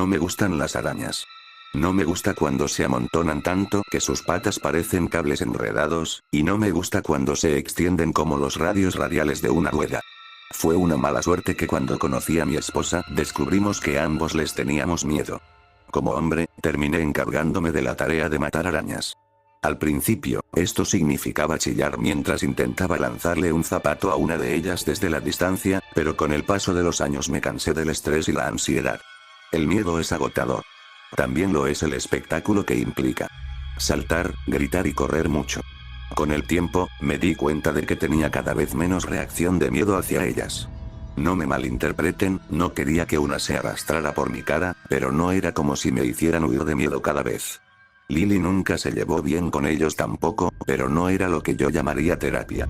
No me gustan las arañas. No me gusta cuando se amontonan tanto que sus patas parecen cables enredados, y no me gusta cuando se extienden como los radios radiales de una rueda. Fue una mala suerte que cuando conocí a mi esposa, descubrimos que ambos les teníamos miedo. Como hombre, terminé encargándome de la tarea de matar arañas. Al principio, esto significaba chillar mientras intentaba lanzarle un zapato a una de ellas desde la distancia, pero con el paso de los años me cansé del estrés y la ansiedad. El miedo es agotador. También lo es el espectáculo que implica saltar, gritar y correr mucho. Con el tiempo, me di cuenta de que tenía cada vez menos reacción de miedo hacia ellas. No me malinterpreten, no quería que una se arrastrara por mi cara, pero no era como si me hicieran huir de miedo cada vez. Lily nunca se llevó bien con ellos tampoco, pero no era lo que yo llamaría terapia.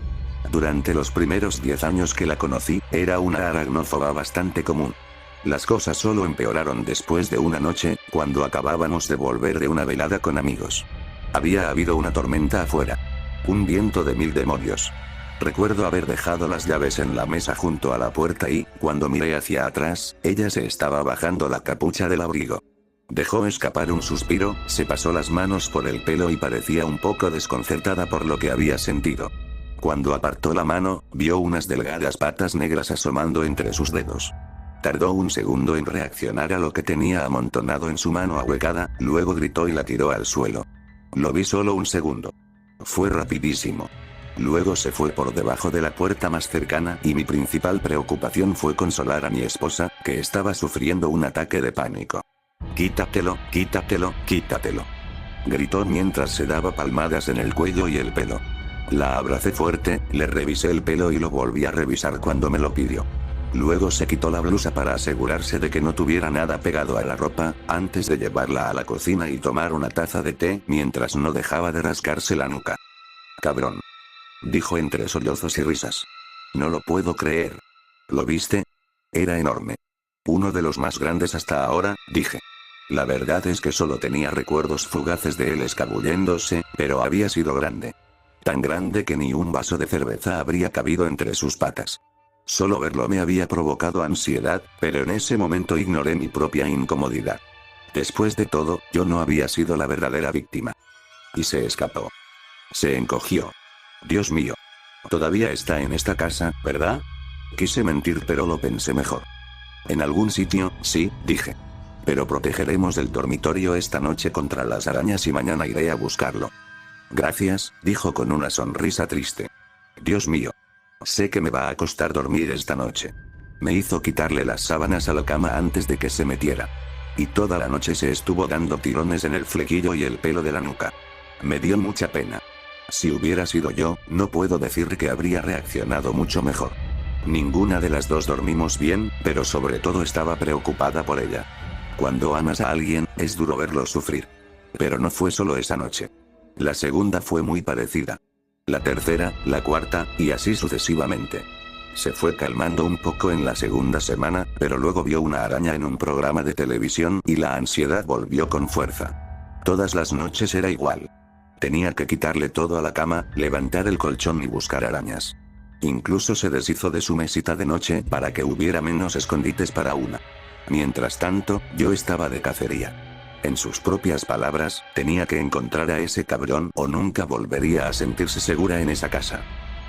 Durante los primeros 10 años que la conocí, era una aracnófoba bastante común. Las cosas solo empeoraron después de una noche, cuando acabábamos de volver de una velada con amigos. Había habido una tormenta afuera. Un viento de 1000 demonios. Recuerdo haber dejado las llaves en la mesa junto a la puerta y, cuando miré hacia atrás, ella se estaba bajando la capucha del abrigo. Dejó escapar un suspiro, se pasó las manos por el pelo y parecía un poco desconcertada por lo que había sentido. Cuando apartó la mano, vio unas delgadas patas negras asomando entre sus dedos. Tardó un segundo en reaccionar a lo que tenía amontonado en su mano ahuecada, luego gritó y la tiró al suelo. Lo vi solo un segundo. Fue rapidísimo. Luego se fue por debajo de la puerta más cercana y mi principal preocupación fue consolar a mi esposa, que estaba sufriendo un ataque de pánico. «Quítatelo, quítatelo, quítatelo», gritó mientras se daba palmadas en el cuello y el pelo. La abracé fuerte, le revisé el pelo y lo volví a revisar cuando me lo pidió. Luego se quitó la blusa para asegurarse de que no tuviera nada pegado a la ropa, antes de llevarla a la cocina y tomar una taza de té mientras no dejaba de rascarse la nuca. «Cabrón», dijo entre sollozos y risas. «No lo puedo creer». «¿Lo viste? Era enorme. Uno de los más grandes hasta ahora», dije. La verdad es que solo tenía recuerdos fugaces de él escabulléndose, pero había sido grande. Tan grande que ni un vaso de cerveza habría cabido entre sus patas. Solo verlo me había provocado ansiedad, pero en ese momento ignoré mi propia incomodidad. Después de todo, yo no había sido la verdadera víctima. Y se escapó. Se encogió. Dios mío. Todavía está en esta casa, ¿verdad? Quise mentir, pero lo pensé mejor. En algún sitio, sí, dije. Pero protegeremos el dormitorio esta noche contra las arañas y mañana iré a buscarlo. Gracias, dijo con una sonrisa triste. Dios mío. Sé que me va a costar dormir esta noche. Me hizo quitarle las sábanas a la cama antes de que se metiera. Y toda la noche se estuvo dando tirones en el flequillo y el pelo de la nuca. Me dio mucha pena. Si hubiera sido yo, no puedo decir que habría reaccionado mucho mejor. Ninguna de las dos dormimos bien, pero sobre todo estaba preocupada por ella. Cuando amas a alguien, es duro verlo sufrir. Pero no fue solo esa noche. La segunda fue muy parecida. La tercera, la cuarta, y así sucesivamente. Se fue calmando un poco en la segunda semana, pero luego vio una araña en un programa de televisión y la ansiedad volvió con fuerza. Todas las noches era igual. Tenía que quitarle todo a la cama, levantar el colchón y buscar arañas. Incluso se deshizo de su mesita de noche para que hubiera menos escondites para una. Mientras tanto, yo estaba de cacería. En sus propias palabras, tenía que encontrar a ese cabrón o nunca volvería a sentirse segura en esa casa.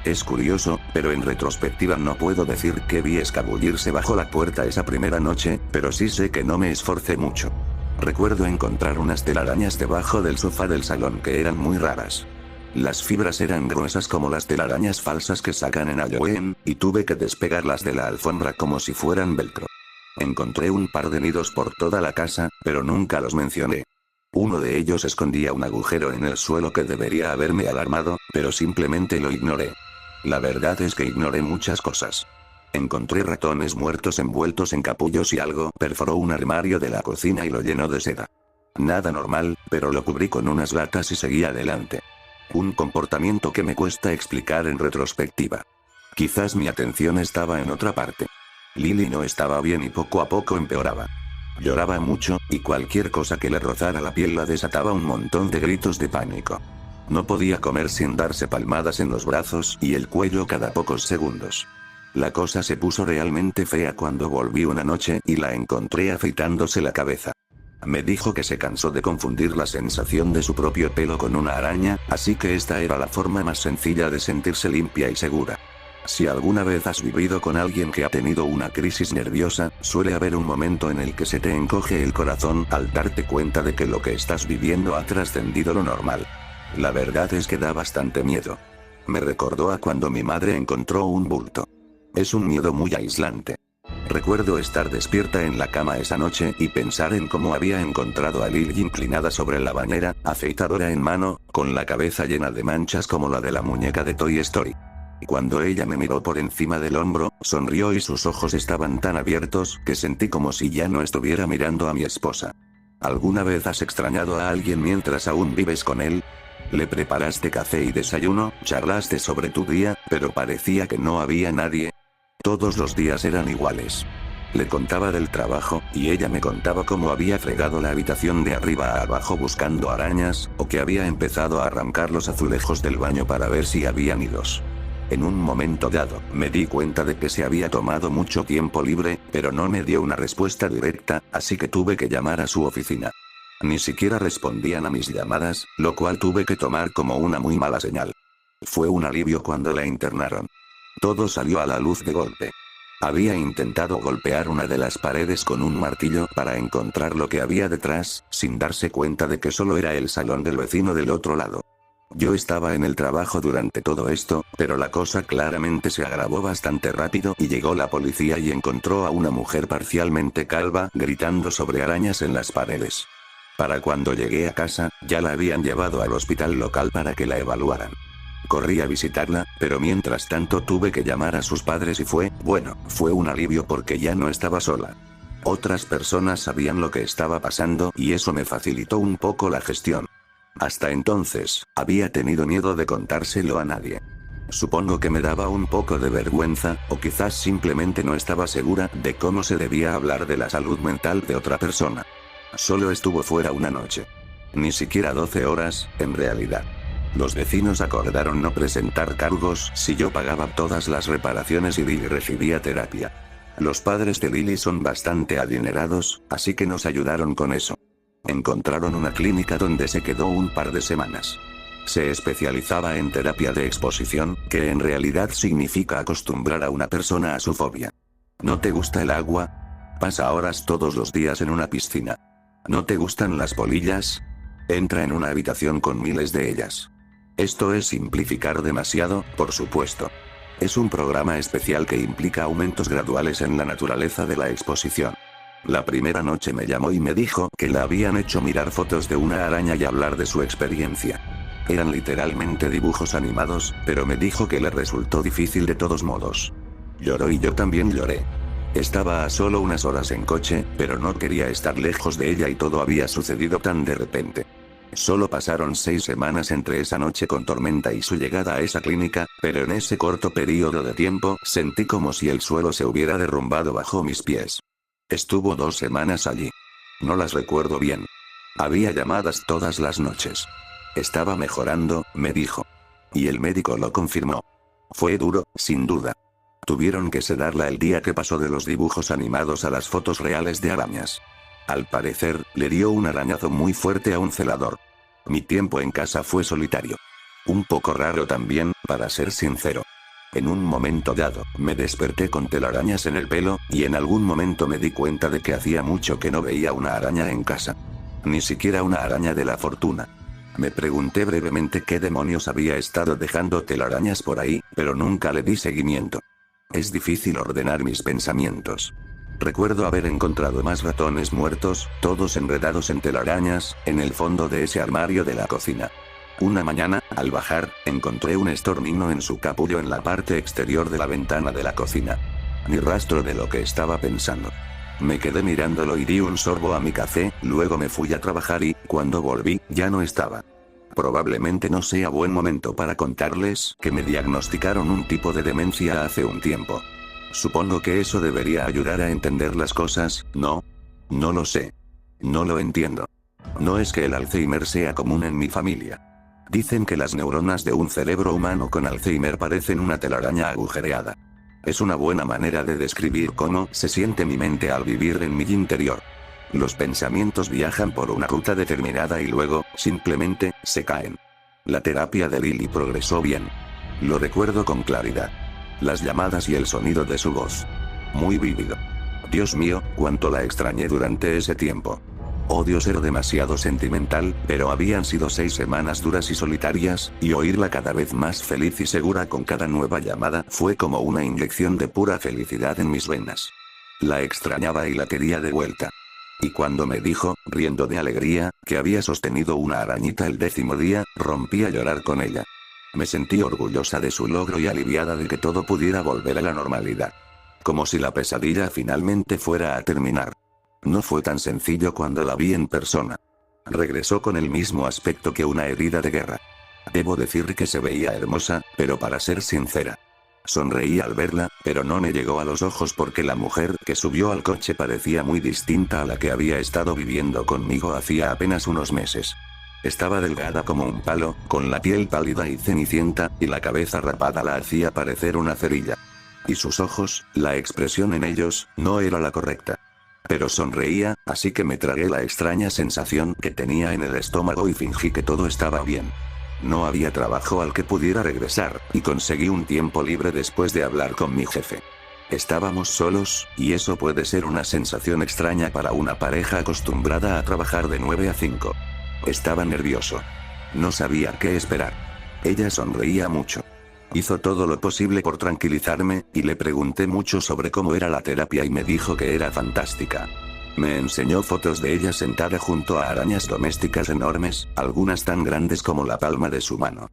Es curioso, pero en retrospectiva no puedo decir que vi escabullirse bajo la puerta esa primera noche, pero sí sé que no me esforcé mucho. Recuerdo encontrar unas telarañas debajo del sofá del salón que eran muy raras. Las fibras eran gruesas como las telarañas falsas que sacan en Halloween, y tuve que despegarlas de la alfombra como si fueran velcro. Encontré un par de nidos por toda la casa, pero nunca los mencioné. Uno de ellos escondía un agujero en el suelo que debería haberme alarmado, pero simplemente lo ignoré. La verdad es que ignoré muchas cosas. Encontré ratones muertos envueltos en capullos y algo perforó un armario de la cocina y lo llenó de seda. Nada normal, pero lo cubrí con unas latas y seguí adelante. Un comportamiento que me cuesta explicar en retrospectiva. Quizás mi atención estaba en otra parte. Lily no estaba bien y poco a poco empeoraba. Lloraba mucho, y cualquier cosa que le rozara la piel la desataba un montón de gritos de pánico. No podía comer sin darse palmadas en los brazos y el cuello cada pocos segundos. La cosa se puso realmente fea cuando volví una noche y la encontré afeitándose la cabeza. Me dijo que se cansó de confundir la sensación de su propio pelo con una araña, así que esta era la forma más sencilla de sentirse limpia y segura. Si alguna vez has vivido con alguien que ha tenido una crisis nerviosa, suele haber un momento en el que se te encoge el corazón al darte cuenta de que lo que estás viviendo ha trascendido lo normal. La verdad es que da bastante miedo. Me recordó a cuando mi madre encontró un bulto. Es un miedo muy aislante. Recuerdo estar despierta en la cama esa noche y pensar en cómo había encontrado a Lily inclinada sobre la bañera, afeitadora en mano, con la cabeza llena de manchas como la de la muñeca de Toy Story. Cuando ella me miró por encima del hombro, sonrió y sus ojos estaban tan abiertos que sentí como si ya no estuviera mirando a mi esposa. ¿Alguna vez has extrañado a alguien mientras aún vives con él? Le preparaste café y desayuno, charlaste sobre tu día, pero parecía que no había nadie. Todos los días eran iguales. Le contaba del trabajo, y ella me contaba cómo había fregado la habitación de arriba a abajo buscando arañas, o que había empezado a arrancar los azulejos del baño para ver si había nidos. En un momento dado, me di cuenta de que se había tomado mucho tiempo libre, pero no me dio una respuesta directa, así que tuve que llamar a su oficina. Ni siquiera respondían a mis llamadas, lo cual tuve que tomar como una muy mala señal. Fue un alivio cuando la internaron. Todo salió a la luz de golpe. Había intentado golpear una de las paredes con un martillo para encontrar lo que había detrás, sin darse cuenta de que solo era el salón del vecino del otro lado. Yo estaba en el trabajo durante todo esto, pero la cosa claramente se agravó bastante rápido y llegó la policía y encontró a una mujer parcialmente calva gritando sobre arañas en las paredes. Para cuando llegué a casa, ya la habían llevado al hospital local para que la evaluaran. Corrí a visitarla, pero mientras tanto tuve que llamar a sus padres y fue un alivio porque ya no estaba sola. Otras personas sabían lo que estaba pasando y eso me facilitó un poco la gestión. Hasta entonces, había tenido miedo de contárselo a nadie. Supongo que me daba un poco de vergüenza, o quizás simplemente no estaba segura de cómo se debía hablar de la salud mental de otra persona. Solo estuvo fuera una noche. Ni siquiera 12 horas, en realidad. Los vecinos acordaron no presentar cargos si yo pagaba todas las reparaciones y Lily recibía terapia. Los padres de Lily son bastante adinerados, así que nos ayudaron con eso. Encontraron una clínica donde se quedó un par de semanas. Se especializaba en terapia de exposición, que en realidad significa acostumbrar a una persona a su fobia. ¿No te gusta el agua? Pasa horas todos los días en una piscina. ¿No te gustan las polillas? Entra en una habitación con miles de ellas. Esto es simplificar demasiado, por supuesto. Es un programa especial que implica aumentos graduales en la naturaleza de la exposición. La primera noche me llamó y me dijo que la habían hecho mirar fotos de una araña y hablar de su experiencia. Eran literalmente dibujos animados, pero me dijo que le resultó difícil de todos modos. Lloró y yo también lloré. Estaba a solo unas horas en coche, pero no quería estar lejos de ella y todo había sucedido tan de repente. Solo pasaron 6 semanas entre esa noche con tormenta y su llegada a esa clínica, pero en ese corto periodo de tiempo, sentí como si el suelo se hubiera derrumbado bajo mis pies. Estuvo 2 semanas allí. No las recuerdo bien. Había llamadas todas las noches. Estaba mejorando, me dijo. Y el médico lo confirmó. Fue duro, sin duda. Tuvieron que sedarla el día que pasó de los dibujos animados a las fotos reales de arañas. Al parecer, le dio un arañazo muy fuerte a un celador. Mi tiempo en casa fue solitario. Un poco raro también, para ser sincero. En un momento dado, me desperté con telarañas en el pelo, y en algún momento me di cuenta de que hacía mucho que no veía una araña en casa. Ni siquiera una araña de la fortuna. Me pregunté brevemente qué demonios había estado dejando telarañas por ahí, pero nunca le di seguimiento. Es difícil ordenar mis pensamientos. Recuerdo haber encontrado más ratones muertos, todos enredados en telarañas, en el fondo de ese armario de la cocina. Una mañana, al bajar, encontré un estornino en su capullo en la parte exterior de la ventana de la cocina. Ni rastro de lo que estaba pensando. Me quedé mirándolo y di un sorbo a mi café, luego me fui a trabajar y, cuando volví, ya no estaba. Probablemente no sea buen momento para contarles que me diagnosticaron un tipo de demencia hace un tiempo. Supongo que eso debería ayudar a entender las cosas, ¿no? No lo sé. No lo entiendo. No es que el Alzheimer sea común en mi familia. Dicen que las neuronas de un cerebro humano con Alzheimer parecen una telaraña agujereada. Es una buena manera de describir cómo se siente mi mente al vivir en mi interior. Los pensamientos viajan por una ruta determinada y luego, simplemente, se caen. La terapia de Lily progresó bien. Lo recuerdo con claridad. Las llamadas y el sonido de su voz. Muy vívido. Dios mío, cuánto la extrañé durante ese tiempo. Odio ser demasiado sentimental, pero habían sido 6 semanas duras y solitarias, y oírla cada vez más feliz y segura con cada nueva llamada fue como una inyección de pura felicidad en mis venas. La extrañaba y la quería de vuelta. Y cuando me dijo, riendo de alegría, que había sostenido una arañita el 10º día, rompí a llorar con ella. Me sentí orgullosa de su logro y aliviada de que todo pudiera volver a la normalidad. Como si la pesadilla finalmente fuera a terminar. No fue tan sencillo cuando la vi en persona. Regresó con el mismo aspecto que una herida de guerra. Debo decir que se veía hermosa, pero para ser sincera. Sonreí al verla, pero no me llegó a los ojos porque la mujer que subió al coche parecía muy distinta a la que había estado viviendo conmigo hacía apenas unos meses. Estaba delgada como un palo, con la piel pálida y cenicienta, y la cabeza rapada la hacía parecer una cerilla. Y sus ojos, la expresión en ellos, no era la correcta. Pero sonreía, así que me tragué la extraña sensación que tenía en el estómago y fingí que todo estaba bien. No había trabajo al que pudiera regresar, y conseguí un tiempo libre después de hablar con mi jefe. Estábamos solos, y eso puede ser una sensación extraña para una pareja acostumbrada a trabajar de 9 a 5. Estaba nervioso. No sabía qué esperar. Ella sonreía mucho. Hizo todo lo posible por tranquilizarme, y le pregunté mucho sobre cómo era la terapia y me dijo que era fantástica. Me enseñó fotos de ella sentada junto a arañas domésticas enormes, algunas tan grandes como la palma de su mano.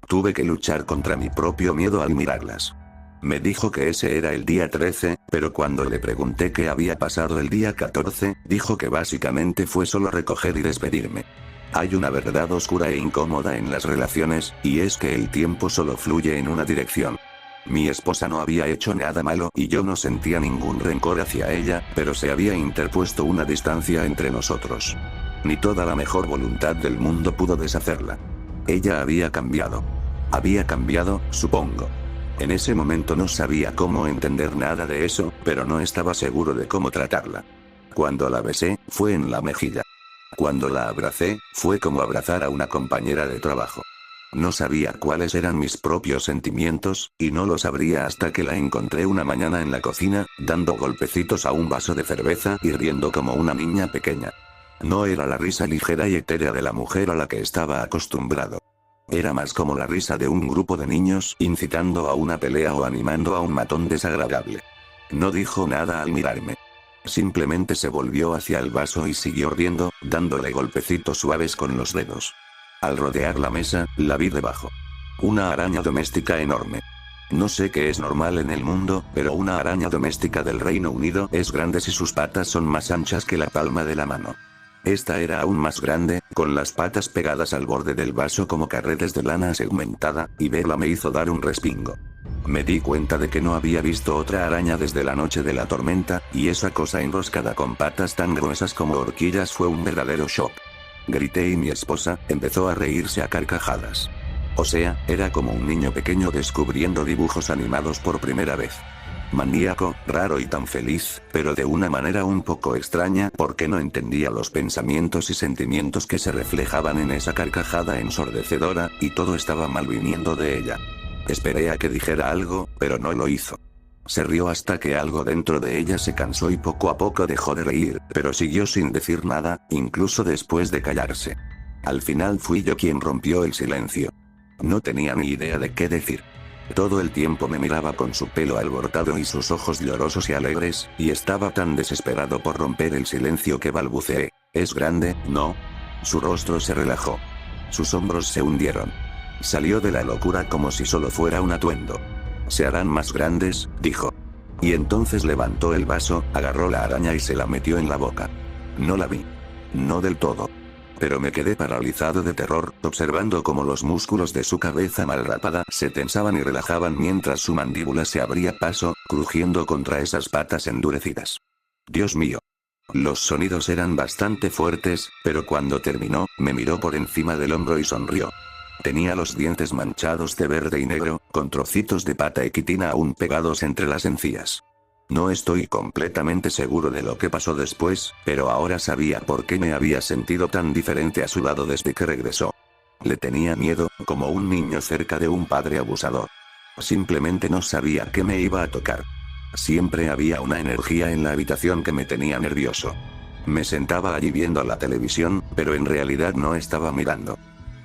Tuve que luchar contra mi propio miedo al mirarlas. Me dijo que ese era el día 13, pero cuando le pregunté qué había pasado el día 14, dijo que básicamente fue solo recoger y despedirme. Hay una verdad oscura e incómoda en las relaciones, y es que el tiempo solo fluye en una dirección. Mi esposa no había hecho nada malo y yo no sentía ningún rencor hacia ella, pero se había interpuesto una distancia entre nosotros. Ni toda la mejor voluntad del mundo pudo deshacerla. Ella había cambiado. Había cambiado, supongo. En ese momento no sabía cómo entender nada de eso, pero no estaba seguro de cómo tratarla. Cuando la besé, fue en la mejilla. Cuando la abracé, fue como abrazar a una compañera de trabajo. No sabía cuáles eran mis propios sentimientos, y no lo sabría hasta que la encontré una mañana en la cocina, dando golpecitos a un vaso de cerveza y riendo como una niña pequeña. No era la risa ligera y etérea de la mujer a la que estaba acostumbrado. Era más como la risa de un grupo de niños incitando a una pelea o animando a un matón desagradable. No dijo nada al mirarme. Simplemente se volvió hacia el vaso y siguió riendo, dándole golpecitos suaves con los dedos. Al rodear la mesa, la vi debajo. Una araña doméstica enorme. No sé qué es normal en el mundo, pero una araña doméstica del Reino Unido es grande si sus patas son más anchas que la palma de la mano. Esta era aún más grande, con las patas pegadas al borde del vaso como carretes de lana segmentada, y verla me hizo dar un respingo. Me di cuenta de que no había visto otra araña desde la noche de la tormenta, y esa cosa enroscada con patas tan gruesas como horquillas fue un verdadero shock. Grité y mi esposa empezó a reírse a carcajadas. O sea, era como un niño pequeño descubriendo dibujos animados por primera vez. Maníaco, raro y tan feliz, pero de una manera un poco extraña porque no entendía los pensamientos y sentimientos que se reflejaban en esa carcajada ensordecedora, y todo estaba mal viniendo de ella. Esperé a que dijera algo, pero no lo hizo. Se rió hasta que algo dentro de ella se cansó y poco a poco dejó de reír, pero siguió sin decir nada, incluso después de callarse. Al final fui yo quien rompió el silencio. No tenía ni idea de qué decir. Todo el tiempo me miraba con su pelo alborotado y sus ojos llorosos y alegres, y estaba tan desesperado por romper el silencio que balbuceé. ¿Es grande, no? Su rostro se relajó. Sus hombros se hundieron. Salió de la locura como si solo fuera un atuendo. Se harán más grandes, dijo. Y entonces levantó el vaso, agarró la araña y se la metió en la boca. No la vi. No del todo. Pero me quedé paralizado de terror, observando cómo los músculos de su cabeza mal rapada se tensaban y relajaban mientras su mandíbula se abría paso, crujiendo contra esas patas endurecidas. Dios mío. Los sonidos eran bastante fuertes, pero cuando terminó, me miró por encima del hombro y sonrió. Tenía los dientes manchados de verde y negro, con trocitos de pata y quitina aún pegados entre las encías. No estoy completamente seguro de lo que pasó después, pero ahora sabía por qué me había sentido tan diferente a su lado desde que regresó. Le tenía miedo, como un niño cerca de un padre abusador. Simplemente no sabía qué me iba a tocar. Siempre había una energía en la habitación que me tenía nervioso. Me sentaba allí viendo la televisión, pero en realidad no estaba mirando.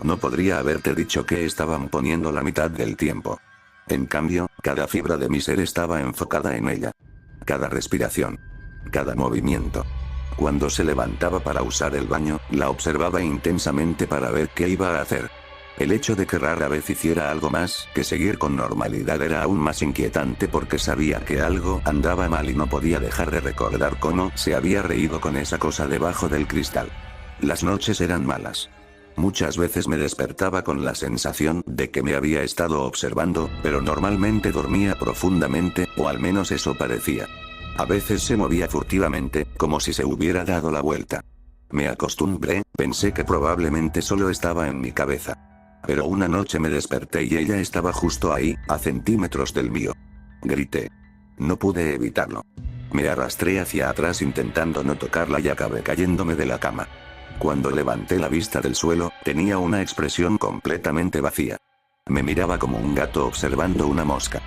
No podría haberte dicho que estaban poniendo la mitad del tiempo. En cambio, cada fibra de mi ser estaba enfocada en ella. Cada respiración. Cada movimiento. Cuando se levantaba para usar el baño, la observaba intensamente para ver qué iba a hacer. El hecho de que rara vez hiciera algo más que seguir con normalidad era aún más inquietante porque sabía que algo andaba mal y no podía dejar de recordar cómo se había reído con esa cosa debajo del cristal. Las noches eran malas. Muchas veces me despertaba con la sensación de que me había estado observando, pero normalmente dormía profundamente, o al menos eso parecía. A veces se movía furtivamente, como si se hubiera dado la vuelta. Me acostumbré, pensé que probablemente solo estaba en mi cabeza. Pero una noche me desperté y ella estaba justo ahí, a centímetros del mío. Grité. No pude evitarlo. Me arrastré hacia atrás intentando no tocarla y acabé cayéndome de la cama. Cuando levanté la vista del suelo, tenía una expresión completamente vacía. Me miraba como un gato observando una mosca.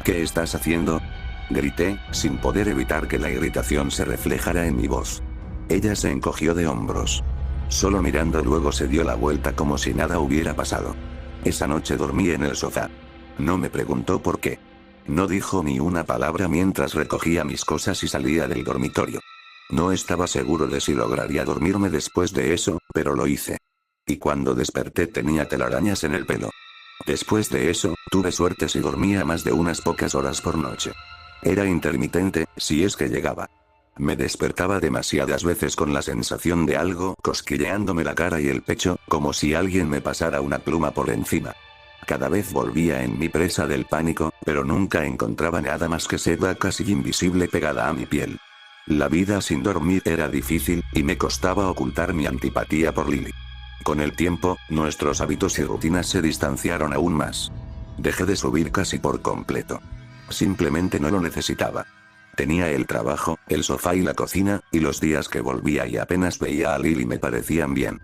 ¿Qué estás haciendo?, grité, sin poder evitar que la irritación se reflejara en mi voz. Ella se encogió de hombros. Solo mirando luego se dio la vuelta como si nada hubiera pasado. Esa noche dormí en el sofá. No me preguntó por qué. No dijo ni una palabra mientras recogía mis cosas y salía del dormitorio. No estaba seguro de si lograría dormirme después de eso, pero lo hice. Y cuando desperté tenía telarañas en el pelo. Después de eso, tuve suerte si dormía más de unas pocas horas por noche. Era intermitente, si es que llegaba. Me despertaba demasiadas veces con la sensación de algo cosquilleándome la cara y el pecho, como si alguien me pasara una pluma por encima. Cada vez volvía en mi presa del pánico, pero nunca encontraba nada más que seda casi invisible pegada a mi piel. La vida sin dormir era difícil, y me costaba ocultar mi antipatía por Lily. Con el tiempo, nuestros hábitos y rutinas se distanciaron aún más. Dejé de subir casi por completo. Simplemente no lo necesitaba. Tenía el trabajo, el sofá y la cocina, y los días que volvía y apenas veía a Lily me parecían bien.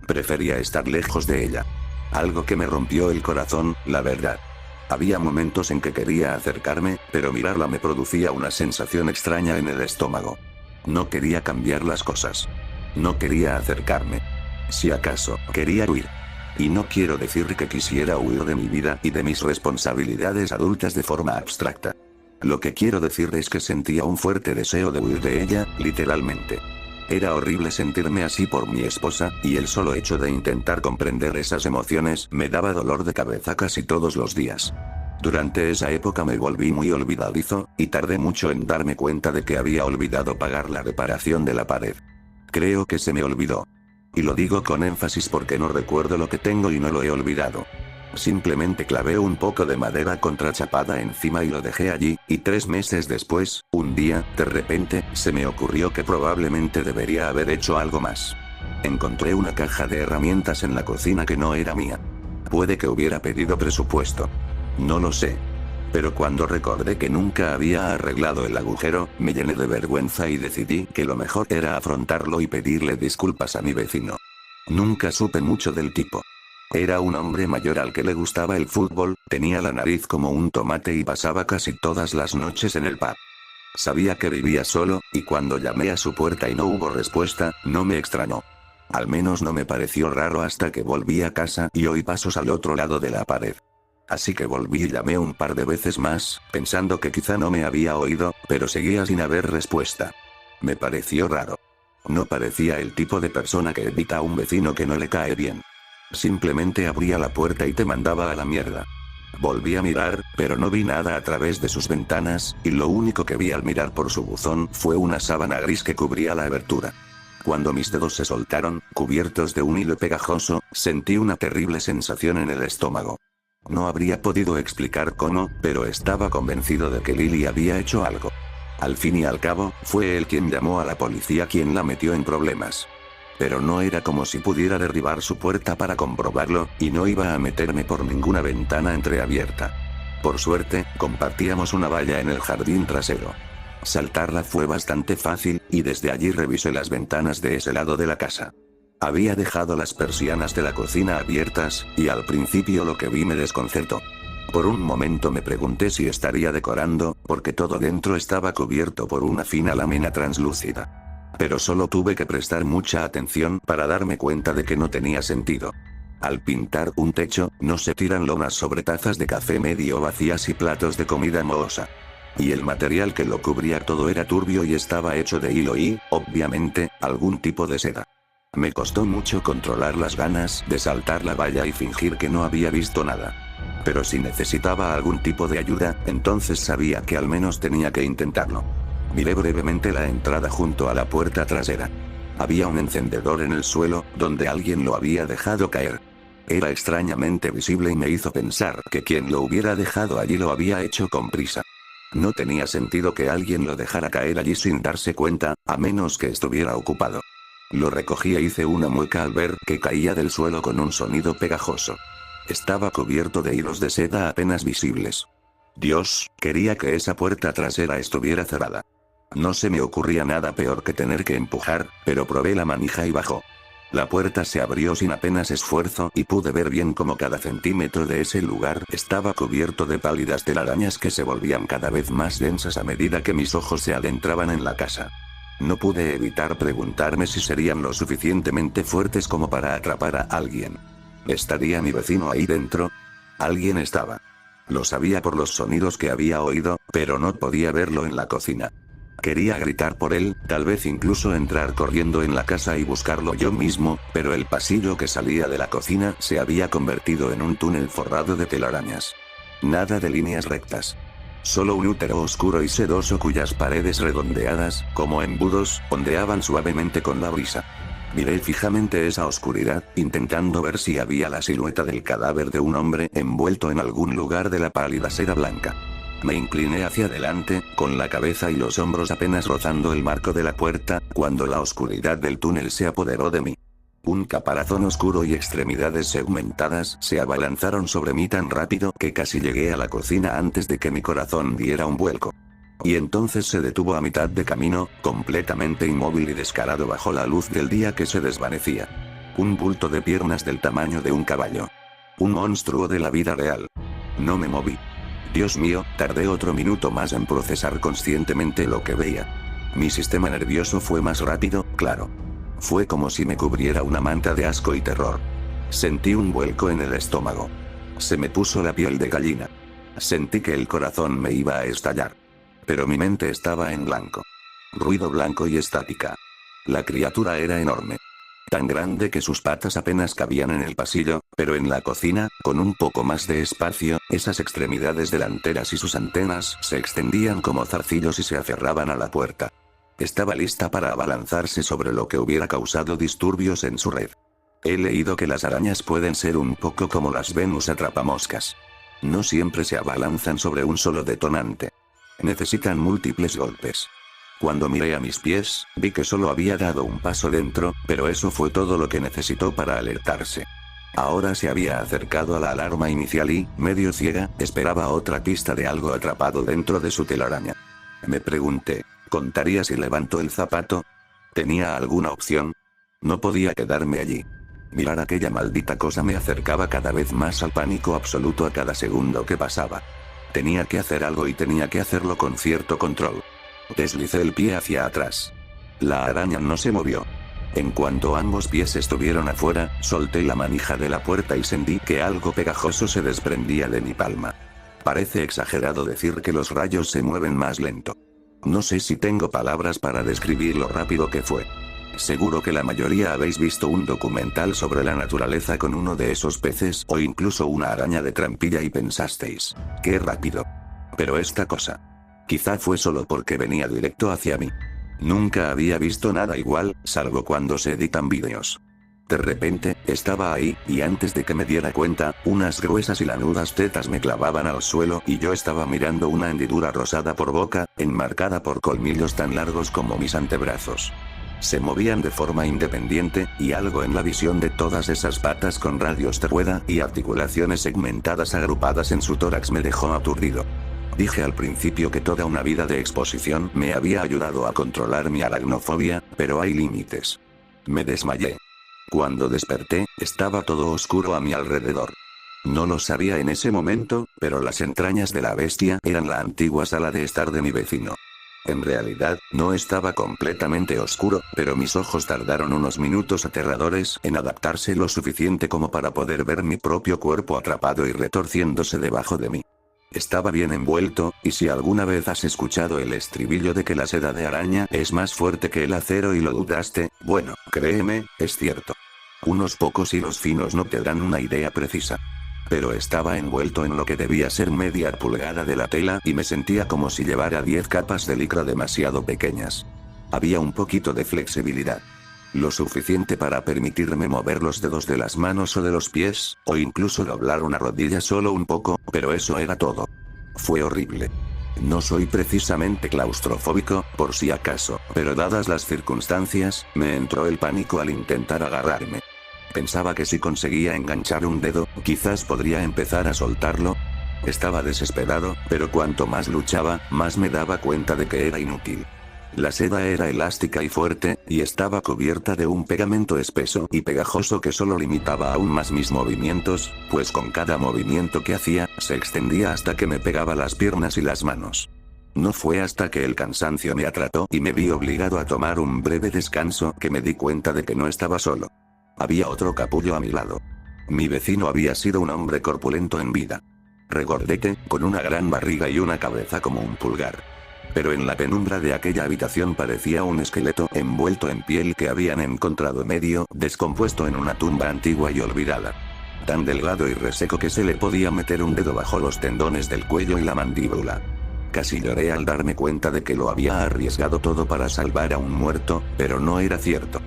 Prefería estar lejos de ella. Algo que me rompió el corazón, la verdad. Había momentos en que quería acercarme, pero mirarla me producía una sensación extraña en el estómago. No quería cambiar las cosas. No quería acercarme. Si acaso, quería huir. Y no quiero decir que quisiera huir de mi vida y de mis responsabilidades adultas de forma abstracta. Lo que quiero decir es que sentía un fuerte deseo de huir de ella, literalmente. Era horrible sentirme así por mi esposa, y el solo hecho de intentar comprender esas emociones me daba dolor de cabeza casi todos los días. Durante esa época me volví muy olvidadizo, y tardé mucho en darme cuenta de que había olvidado pagar la reparación de la pared. Creo que se me olvidó. Y lo digo con énfasis porque no recuerdo lo que tengo y no lo he olvidado. Simplemente clavé un poco de madera contrachapada encima y lo dejé allí, y 3 meses después, un día, de repente, se me ocurrió que probablemente debería haber hecho algo más. Encontré una caja de herramientas en la cocina que no era mía. Puede que hubiera pedido presupuesto. No lo sé. Pero cuando recordé que nunca había arreglado el agujero, me llené de vergüenza y decidí que lo mejor era afrontarlo y pedirle disculpas a mi vecino. Nunca supe mucho del tipo. Era un hombre mayor al que le gustaba el fútbol, tenía la nariz como un tomate y pasaba casi todas las noches en el pub. Sabía que vivía solo, y cuando llamé a su puerta y no hubo respuesta, no me extrañó. Al menos no me pareció raro hasta que volví a casa y oí pasos al otro lado de la pared. Así que volví y llamé un par de veces más, pensando que quizá no me había oído, pero seguía sin haber respuesta. Me pareció raro. No parecía el tipo de persona que evita a un vecino que no le cae bien. Simplemente abría la puerta y te mandaba a la mierda. Volví a mirar, pero no vi nada a través de sus ventanas, y lo único que vi al mirar por su buzón fue una sábana gris que cubría la abertura. Cuando mis dedos se soltaron, cubiertos de un hilo pegajoso, sentí una terrible sensación en el estómago. No habría podido explicar cómo, pero estaba convencido de que Lily había hecho algo. Al fin y al cabo, fue él quien llamó a la policía quien la metió en problemas. Pero no era como si pudiera derribar su puerta para comprobarlo, y no iba a meterme por ninguna ventana entreabierta. Por suerte, compartíamos una valla en el jardín trasero. Saltarla fue bastante fácil, y desde allí revisé las ventanas de ese lado de la casa. Había dejado las persianas de la cocina abiertas, y al principio lo que vi me desconcertó. Por un momento me pregunté si estaría decorando, porque todo dentro estaba cubierto por una fina lámina translúcida. Pero solo tuve que prestar mucha atención para darme cuenta de que no tenía sentido. Al pintar un techo, no se tiran lonas sobre tazas de café medio vacías y platos de comida mohosa. Y el material que lo cubría todo era turbio y estaba hecho de hilo y, obviamente, algún tipo de seda. Me costó mucho controlar las ganas de saltar la valla y fingir que no había visto nada. Pero si necesitaba algún tipo de ayuda, entonces sabía que al menos tenía que intentarlo. Miré brevemente la entrada junto a la puerta trasera. Había un encendedor en el suelo, donde alguien lo había dejado caer. Era extrañamente visible y me hizo pensar que quien lo hubiera dejado allí lo había hecho con prisa. No tenía sentido que alguien lo dejara caer allí sin darse cuenta, a menos que estuviera ocupado. Lo recogí e hice una mueca al ver que caía del suelo con un sonido pegajoso. Estaba cubierto de hilos de seda apenas visibles. Dios, quería que esa puerta trasera estuviera cerrada. No se me ocurría nada peor que tener que empujar, pero probé la manija y bajó. La puerta se abrió sin apenas esfuerzo y pude ver bien cómo cada centímetro de ese lugar estaba cubierto de pálidas telarañas que se volvían cada vez más densas a medida que mis ojos se adentraban en la casa. No pude evitar preguntarme si serían lo suficientemente fuertes como para atrapar a alguien. ¿Estaría mi vecino ahí dentro? Alguien estaba. Lo sabía por los sonidos que había oído, pero no podía verlo en la cocina. Quería gritar por él, tal vez incluso entrar corriendo en la casa y buscarlo yo mismo, pero el pasillo que salía de la cocina se había convertido en un túnel forrado de telarañas. Nada de líneas rectas. Solo un útero oscuro y sedoso cuyas paredes redondeadas, como embudos, ondeaban suavemente con la brisa. Miré fijamente esa oscuridad, intentando ver si había la silueta del cadáver de un hombre envuelto en algún lugar de la pálida seda blanca. Me incliné hacia adelante, con la cabeza y los hombros apenas rozando el marco de la puerta, cuando la oscuridad del túnel se apoderó de mí. Un caparazón oscuro y extremidades segmentadas se abalanzaron sobre mí tan rápido que casi llegué a la cocina antes de que mi corazón diera un vuelco. Y entonces se detuvo a mitad de camino, completamente inmóvil y descarado bajo la luz del día que se desvanecía. Un bulto de piernas del tamaño de un caballo. Un monstruo de la vida real. No me moví. Dios mío, tardé otro minuto más en procesar conscientemente lo que veía. Mi sistema nervioso fue más rápido, claro. Fue como si me cubriera una manta de asco y terror. Sentí un vuelco en el estómago. Se me puso la piel de gallina. Sentí que el corazón me iba a estallar. Pero mi mente estaba en blanco. Ruido blanco y estática. La criatura era enorme. Tan grande que sus patas apenas cabían en el pasillo, pero en la cocina, con un poco más de espacio, esas extremidades delanteras y sus antenas se extendían como zarcillos y se aferraban a la puerta. Estaba lista para abalanzarse sobre lo que hubiera causado disturbios en su red. He leído que las arañas pueden ser un poco como las Venus atrapamoscas. No siempre se abalanzan sobre un solo detonante. Necesitan múltiples golpes. Cuando miré a mis pies, vi que solo había dado un paso dentro, pero eso fue todo lo que necesitó para alertarse. Ahora se había acercado a la alarma inicial y, medio ciega, esperaba otra pista de algo atrapado dentro de su telaraña. Me pregunté, ¿contaría si levantó el zapato? ¿Tenía alguna opción? No podía quedarme allí. Mirar aquella maldita cosa me acercaba cada vez más al pánico absoluto a cada segundo que pasaba. Tenía que hacer algo y tenía que hacerlo con cierto control. Deslicé el pie hacia atrás. La araña no se movió. En cuanto ambos pies estuvieron afuera, solté la manija de la puerta y sentí que algo pegajoso se desprendía de mi palma. Parece exagerado decir que los rayos se mueven más lento. No sé si tengo palabras para describir lo rápido que fue. Seguro que la mayoría habéis visto un documental sobre la naturaleza con uno de esos peces o incluso una araña de trampilla y pensasteis, ¡qué rápido! Pero esta cosa. Quizá fue solo porque venía directo hacia mí. Nunca había visto nada igual, salvo cuando se editan vídeos. De repente, estaba ahí, y antes de que me diera cuenta, unas gruesas y lanudas tetas me clavaban al suelo y yo estaba mirando una hendidura rosada por boca, enmarcada por colmillos tan largos como mis antebrazos. Se movían de forma independiente, y algo en la visión de todas esas patas con radios de rueda y articulaciones segmentadas agrupadas en su tórax me dejó aturdido. Dije al principio que toda una vida de exposición me había ayudado a controlar mi aracnofobia, pero hay límites. Me desmayé. Cuando desperté, estaba todo oscuro a mi alrededor. No lo sabía en ese momento, pero las entrañas de la bestia eran la antigua sala de estar de mi vecino. En realidad, no estaba completamente oscuro, pero mis ojos tardaron unos minutos aterradores en adaptarse lo suficiente como para poder ver mi propio cuerpo atrapado y retorciéndose debajo de mí. Estaba bien envuelto, y si alguna vez has escuchado el estribillo de que la seda de araña es más fuerte que el acero y lo dudaste, bueno, créeme, es cierto. Unos pocos hilos finos no te dan una idea precisa. Pero estaba envuelto en lo que debía ser media pulgada de la tela y me sentía como si llevara 10 capas de licra demasiado pequeñas. Había un poquito de flexibilidad. Lo suficiente para permitirme mover los dedos de las manos o de los pies, o incluso doblar una rodilla solo un poco, pero eso era todo. Fue horrible. No soy precisamente claustrofóbico, por si acaso, pero dadas las circunstancias, me entró el pánico al intentar agarrarme. Pensaba que si conseguía enganchar un dedo, quizás podría empezar a soltarlo. Estaba desesperado, pero cuanto más luchaba, más me daba cuenta de que era inútil. La seda era elástica y fuerte, y estaba cubierta de un pegamento espeso y pegajoso que solo limitaba aún más mis movimientos, pues con cada movimiento que hacía, se extendía hasta que me pegaba las piernas y las manos. No fue hasta que el cansancio me atrató y me vi obligado a tomar un breve descanso que me di cuenta de que no estaba solo. Había otro capullo a mi lado. Mi vecino había sido un hombre corpulento en vida. Regordete, con una gran barriga y una cabeza como un pulgar. Pero en la penumbra de aquella habitación parecía un esqueleto envuelto en piel que habían encontrado medio descompuesto en una tumba antigua y olvidada. Tan delgado y reseco que se le podía meter un dedo bajo los tendones del cuello y la mandíbula. Casi lloré al darme cuenta de que lo había arriesgado todo para salvar a un muerto, pero no era cierto.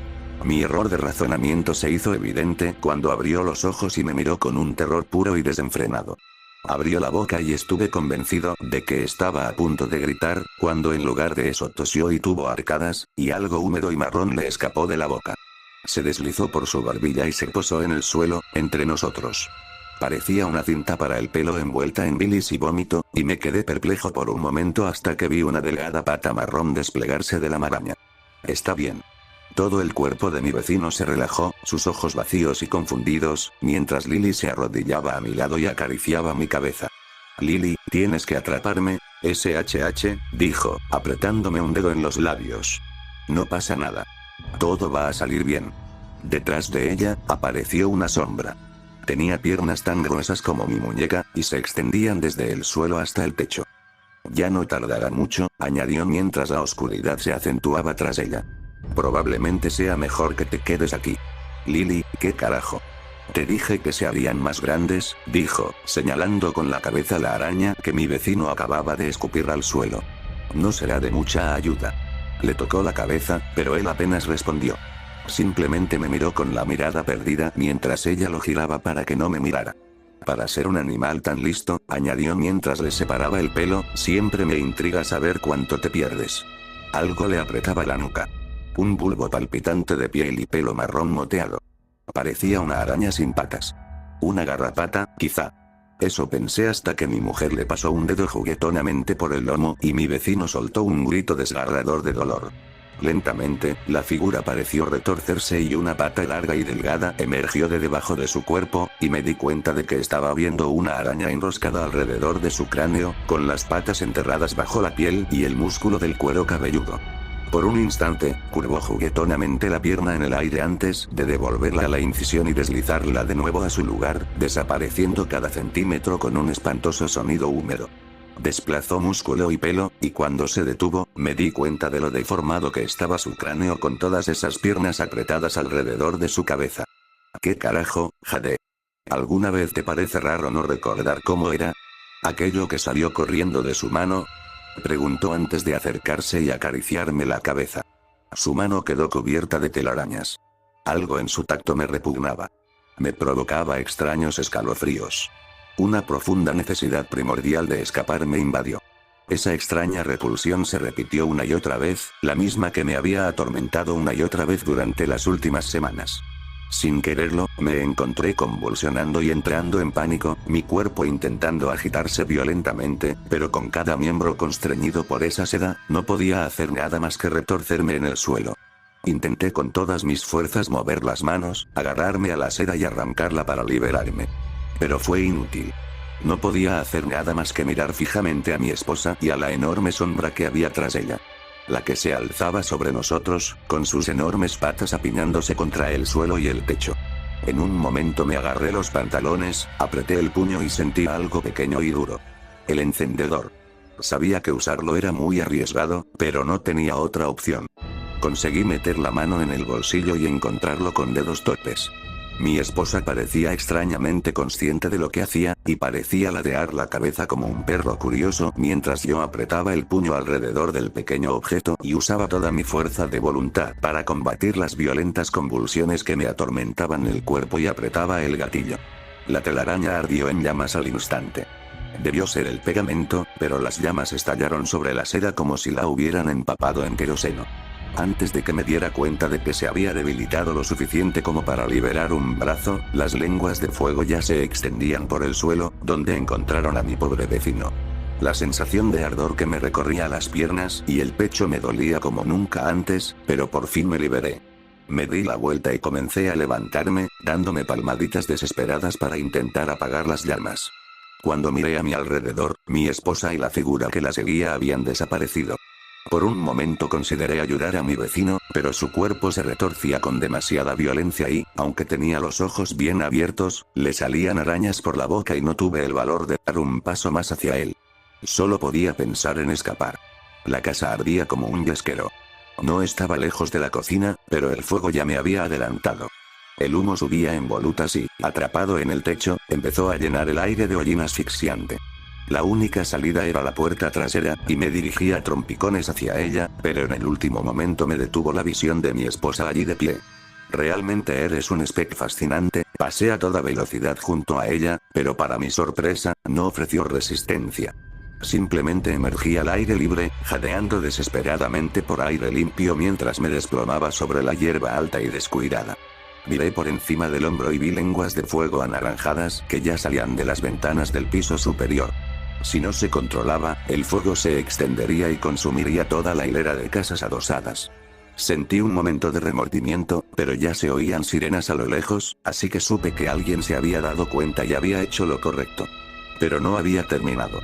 Mi error de razonamiento se hizo evidente cuando abrió los ojos y me miró con un terror puro y desenfrenado. Abrió la boca y estuve convencido de que estaba a punto de gritar, cuando en lugar de eso tosió y tuvo arcadas, y algo húmedo y marrón le escapó de la boca. Se deslizó por su barbilla y se posó en el suelo, entre nosotros. Parecía una cinta para el pelo envuelta en bilis y vómito, y me quedé perplejo por un momento hasta que vi una delgada pata marrón desplegarse de la maraña. Está bien. Todo el cuerpo de mi vecino se relajó, sus ojos vacíos y confundidos, mientras Lily se arrodillaba a mi lado y acariciaba mi cabeza. Lily, tienes que atraparme, SHH, dijo, apretándome un dedo en los labios. No pasa nada. Todo va a salir bien. Detrás de ella, apareció una sombra. Tenía piernas tan gruesas como mi muñeca, y se extendían desde el suelo hasta el techo. Ya no tardará mucho, añadió mientras la oscuridad se acentuaba tras ella. Probablemente sea mejor que te quedes aquí. Lily, ¿qué carajo? Te dije que se harían más grandes, dijo, señalando con la cabeza la araña que mi vecino acababa de escupir al suelo. No será de mucha ayuda. Le tocó la cabeza, pero él apenas respondió. Simplemente me miró con la mirada perdida mientras ella lo giraba para que no me mirara. Para ser un animal tan listo, añadió mientras le separaba el pelo, siempre me intriga saber cuánto te pierdes. Algo le apretaba la nuca. Un bulbo palpitante de piel y pelo marrón moteado. Parecía una araña sin patas. Una garrapata, quizá. Eso pensé hasta que mi mujer le pasó un dedo juguetonamente por el lomo y mi vecino soltó un grito desgarrador de dolor. Lentamente, la figura pareció retorcerse y una pata larga y delgada emergió de debajo de su cuerpo, y me di cuenta de que estaba viendo una araña enroscada alrededor de su cráneo, con las patas enterradas bajo la piel y el músculo del cuero cabelludo. Por un instante, curvó juguetonamente la pierna en el aire antes de devolverla a la incisión y deslizarla de nuevo a su lugar, desapareciendo cada centímetro con un espantoso sonido húmedo. Desplazó músculo y pelo, y cuando se detuvo, me di cuenta de lo deformado que estaba su cráneo con todas esas piernas apretadas alrededor de su cabeza. ¿Qué carajo, Jade? ¿Alguna vez te parece raro no recordar cómo era? ¿Aquello que salió corriendo de su mano? Preguntó antes de acercarse y acariciarme la cabeza. Su mano quedó cubierta de telarañas. Algo en su tacto me repugnaba. Me provocaba extraños escalofríos. Una profunda necesidad primordial de escapar me invadió. Esa extraña repulsión se repitió una y otra vez, la misma que me había atormentado una y otra vez durante las últimas semanas. Sin quererlo, me encontré convulsionando y entrando en pánico, mi cuerpo intentando agitarse violentamente, pero con cada miembro constreñido por esa seda, no podía hacer nada más que retorcerme en el suelo. Intenté con todas mis fuerzas mover las manos, agarrarme a la seda y arrancarla para liberarme. Pero fue inútil. No podía hacer nada más que mirar fijamente a mi esposa y a la enorme sombra que había tras ella. La que se alzaba sobre nosotros, con sus enormes patas apiñándose contra el suelo y el techo. En un momento me agarré los pantalones, apreté el puño y sentí algo pequeño y duro. El encendedor. Sabía que usarlo era muy arriesgado, pero no tenía otra opción. Conseguí meter la mano en el bolsillo y encontrarlo con dedos torpes. Mi esposa parecía extrañamente consciente de lo que hacía, y parecía ladear la cabeza como un perro curioso mientras yo apretaba el puño alrededor del pequeño objeto y usaba toda mi fuerza de voluntad para combatir las violentas convulsiones que me atormentaban el cuerpo y apretaba el gatillo. La telaraña ardió en llamas al instante. Debió ser el pegamento, pero las llamas estallaron sobre la seda como si la hubieran empapado en queroseno. Antes de que me diera cuenta de que se había debilitado lo suficiente como para liberar un brazo, las lenguas de fuego ya se extendían por el suelo, donde encontraron a mi pobre vecino. La sensación de ardor que me recorría las piernas y el pecho me dolía como nunca antes, pero por fin me liberé. Me di la vuelta y comencé a levantarme, dándome palmaditas desesperadas para intentar apagar las llamas. Cuando miré a mi alrededor, mi esposa y la figura que la seguía habían desaparecido. Por un momento consideré ayudar a mi vecino, pero su cuerpo se retorcía con demasiada violencia y, aunque tenía los ojos bien abiertos, le salían arañas por la boca y no tuve el valor de dar un paso más hacia él. Solo podía pensar en escapar. La casa ardía como un yesquero. No estaba lejos de la cocina, pero el fuego ya me había adelantado. El humo subía en volutas y, atrapado en el techo, empezó a llenar el aire de hollín asfixiante. La única salida era la puerta trasera, y me dirigí a trompicones hacia ella, pero en el último momento me detuvo la visión de mi esposa allí de pie. Realmente eres un Speck fascinante, pasé a toda velocidad junto a ella, pero para mi sorpresa, no ofreció resistencia. Simplemente emergí al aire libre, jadeando desesperadamente por aire limpio mientras me desplomaba sobre la hierba alta y descuidada. Miré por encima del hombro y vi lenguas de fuego anaranjadas que ya salían de las ventanas del piso superior. Si no se controlaba, el fuego se extendería y consumiría toda la hilera de casas adosadas. Sentí un momento de remordimiento, pero ya se oían sirenas a lo lejos, así que supe que alguien se había dado cuenta y había hecho lo correcto. Pero no había terminado.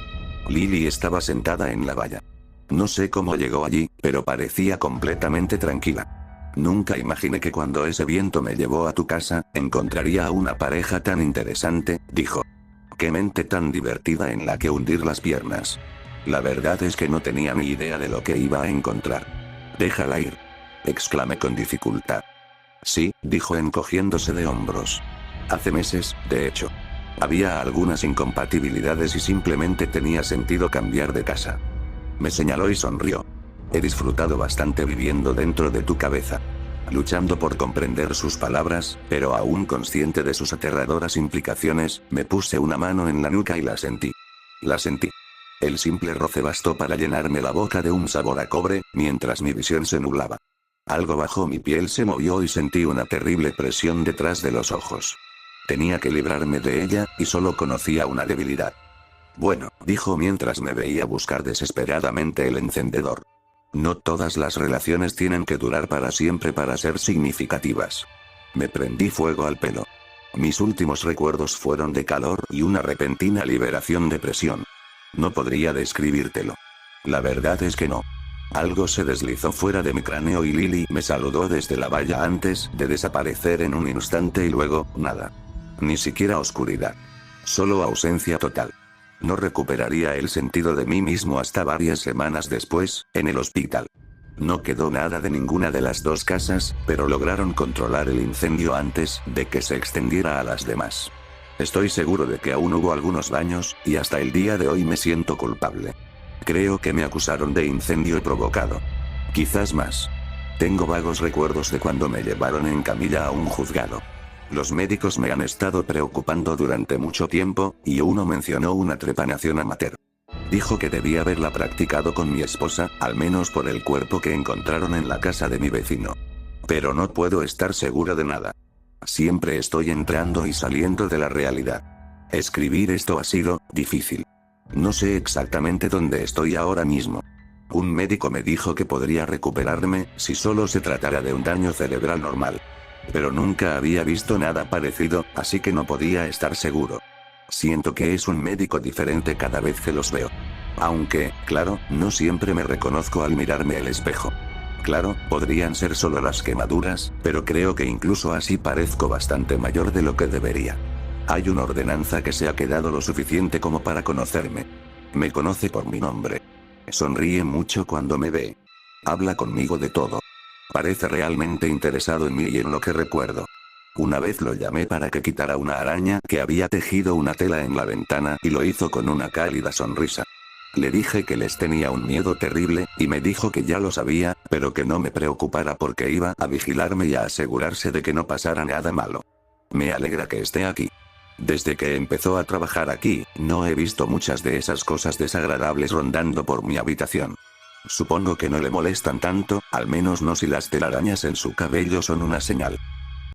Lily estaba sentada en la valla. No sé cómo llegó allí, pero parecía completamente tranquila. Nunca imaginé que cuando ese viento me llevó a tu casa, encontraría a una pareja tan interesante, dijo. Qué mente tan divertida en la que hundir las piernas. La verdad es que no tenía ni idea de lo que iba a encontrar. Déjala ir, exclamé con dificultad. Sí, dijo encogiéndose de hombros. Hace meses, de hecho. Había algunas incompatibilidades y simplemente tenía sentido cambiar de casa. Me señaló y sonrió. He disfrutado bastante viviendo dentro de tu cabeza. Luchando por comprender sus palabras, pero aún consciente de sus aterradoras implicaciones, me puse una mano en la nuca y la sentí. La sentí. El simple roce bastó para llenarme la boca de un sabor a cobre, mientras mi visión se nublaba. Algo bajo mi piel se movió y sentí una terrible presión detrás de los ojos. Tenía que librarme de ella, y solo conocía una debilidad. Bueno, dijo mientras me veía buscar desesperadamente el encendedor. No todas las relaciones tienen que durar para siempre para ser significativas. Me prendí fuego al pelo. Mis últimos recuerdos fueron de calor y una repentina liberación de presión. No podría describírtelo. La verdad es que no. Algo se deslizó fuera de mi cráneo y Lily me saludó desde la valla antes de desaparecer en un instante y luego, nada. Ni siquiera oscuridad. Solo ausencia total. No recuperaría el sentido de mí mismo hasta varias semanas después, en el hospital. No quedó nada de ninguna de las dos casas, pero lograron controlar el incendio antes de que se extendiera a las demás. Estoy seguro de que aún hubo algunos daños, y hasta el día de hoy me siento culpable. Creo que me acusaron de incendio provocado. Quizás más. Tengo vagos recuerdos de cuando me llevaron en camilla a un juzgado. Los médicos me han estado preocupando durante mucho tiempo, y uno mencionó una trepanación amateur. Dijo que debía haberla practicado con mi esposa, al menos por el cuerpo que encontraron en la casa de mi vecino. Pero no puedo estar seguro de nada. Siempre estoy entrando y saliendo de la realidad. Escribir esto ha sido difícil. No sé exactamente dónde estoy ahora mismo. Un médico me dijo que podría recuperarme si solo se tratara de un daño cerebral normal. Pero nunca había visto nada parecido, así que no podía estar seguro. Siento que es un médico diferente cada vez que los veo. Aunque, claro, no siempre me reconozco al mirarme al espejo. Claro, podrían ser solo las quemaduras, pero creo que incluso así parezco bastante mayor de lo que debería. Hay una ordenanza que se ha quedado lo suficiente como para conocerme. Me conoce por mi nombre. Sonríe mucho cuando me ve. Habla conmigo de todo. Parece realmente interesado en mí y en lo que recuerdo. Una vez lo llamé para que quitara una araña que había tejido una tela en la ventana y lo hizo con una cálida sonrisa. Le dije que les tenía un miedo terrible, y me dijo que ya lo sabía, pero que no me preocupara porque iba a vigilarme y a asegurarse de que no pasara nada malo. Me alegra que esté aquí. Desde que empezó a trabajar aquí, no he visto muchas de esas cosas desagradables rondando por mi habitación. Supongo que no le molestan tanto, al menos no si las telarañas en su cabello son una señal.